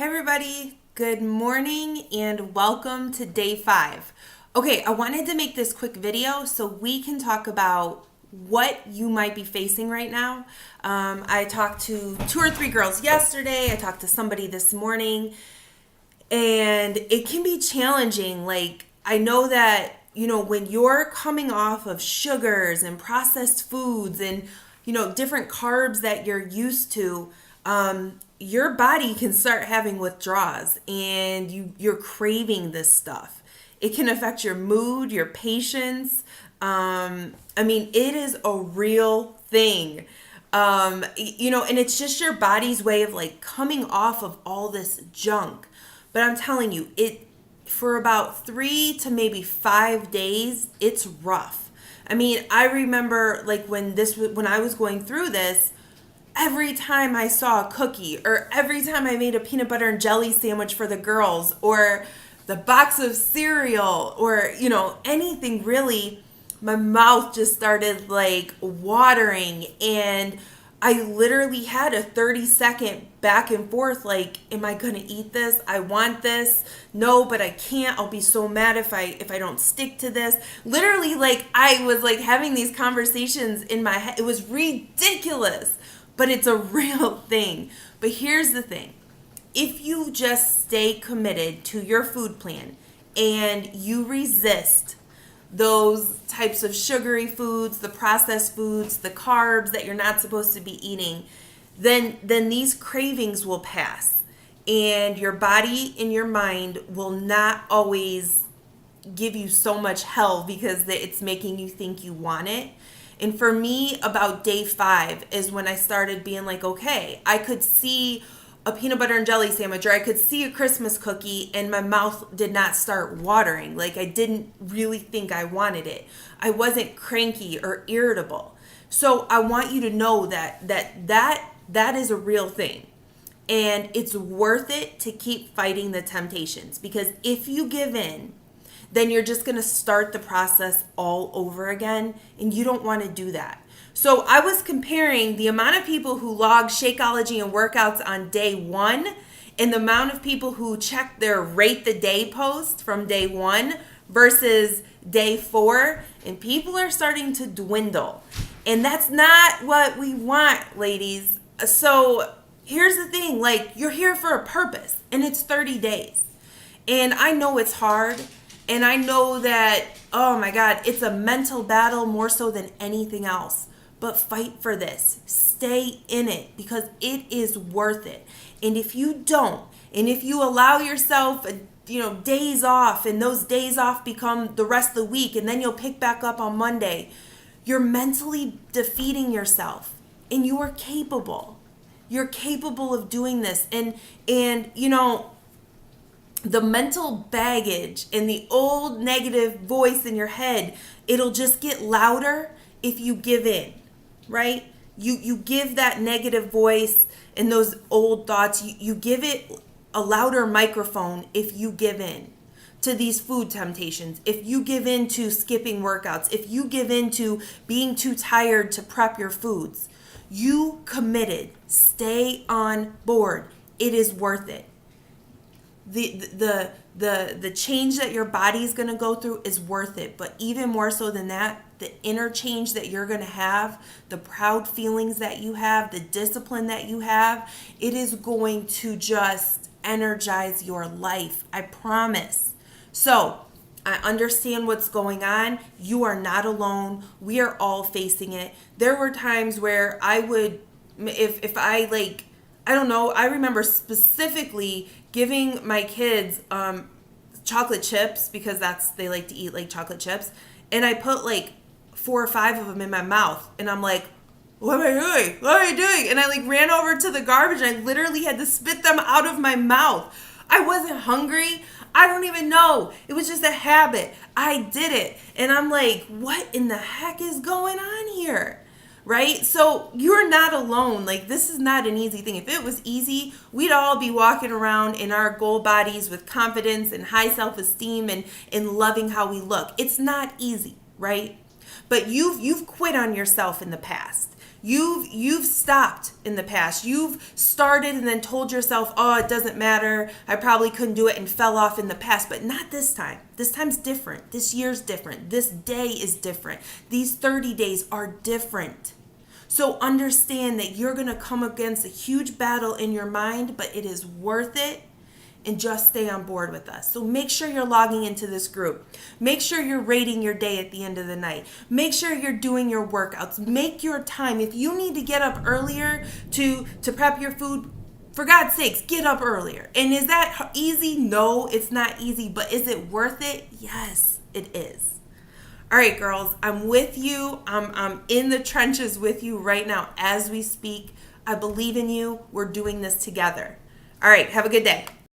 Hey everybody, good morning and welcome to day 5. Okay, I wanted to make this quick video so we can talk about what you might be facing right now. I talked to 2 or 3 girls yesterday, I talked to somebody this morning, and it can be challenging. Like, I know that, when you're coming off of sugars and processed foods and, different carbs that you're used to, your body can start having withdrawals and you're craving this stuff. It can affect your mood, your patience. It is a real thing. And it's just your body's way of like coming off of all this junk. But I'm telling you, it for about 3 to maybe 5 days, it's rough. I remember like when I was going through this, every time I saw a cookie or every time I made a peanut butter and jelly sandwich for the girls or the box of cereal or, anything really, my mouth just started like watering, and I literally had a 30-second back and forth like, am I going to eat this? I want this. No, but I can't. I'll be so mad if I don't stick to this. Literally, like, I was like having these conversations in my head. It was ridiculous, but it's a real thing. But here's the thing. If you just stay committed to your food plan and you resist those types of sugary foods, the processed foods, the carbs that you're not supposed to be eating, then these cravings will pass. And your body and your mind will not always give you so much hell because it's making you think you want it. And for me, about day 5 is when I started being like, okay, I could see a peanut butter and jelly sandwich or I could see a Christmas cookie and my mouth did not start watering. Like, I didn't really think I wanted it. I wasn't cranky or irritable. So I want you to know that is a real thing. And it's worth it to keep fighting the temptations, because if you give in, then you're just going to start the process all over again, and you don't want to do that. So I was comparing the amount of people who log Shakeology and workouts on day 1 and the amount of people who check their rate the day post from day 1 versus day 4, and people are starting to dwindle. And that's not what we want, ladies. So here's the thing, like, you're here for a purpose, and it's 30 days. And I know it's hard. And I know that, oh my God, it's a mental battle more so than anything else. But fight for this. Stay in it, because it is worth it. And if you don't, and if you allow yourself, days off, and those days off become the rest of the week, and then you'll pick back up on Monday, you're mentally defeating yourself. And you are capable. You're capable of doing this. And the mental baggage and the old negative voice in your head, it'll just get louder if you give in, right? You give that negative voice and those old thoughts, you give it a louder microphone if you give in to these food temptations, if you give in to skipping workouts, if you give in to being too tired to prep your foods. You committed. Stay on board. It is worth it. The change that your body is going to go through is worth it. But even more so than that, the inner change that you're going to have, the proud feelings that you have, the discipline that you have, it is going to just energize your life. I promise. So I understand what's going on. You are not alone. We are all facing it. There were times where I would, if I like, I don't know, I remember specifically giving my kids chocolate chips, because they like to eat like chocolate chips, and I put like 4 or 5 of them in my mouth, and I'm like, what am I doing? What am I doing? And I like ran over to the garbage, and I literally had to spit them out of my mouth. I wasn't hungry. I don't even know. It was just a habit. I did it. And I'm like, what in the heck is going on here? Right? So you're not alone. Like, this is not an easy thing. If it was easy, we'd all be walking around in our goal bodies with confidence and high self-esteem and loving how we look. It's not easy, right? But you've quit on yourself in the past. You've stopped in the past. You've started and then told yourself, "Oh, it doesn't matter. I probably couldn't do it," and fell off in the past, but not this time. This time's different. This year's different. This day is different. These 30 days are different. So understand that you're going to come against a huge battle in your mind, but it is worth it. And just stay on board with us. So make sure you're logging into this group. Make sure you're rating your day at the end of the night. Make sure you're doing your workouts. Make your time. If you need to get up earlier to prep your food, for God's sakes, get up earlier. And is that easy? No, it's not easy. But is it worth it? Yes, it is. All right, girls, I'm with you. I'm in the trenches with you right now as we speak. I believe in you. We're doing this together. All right, have a good day.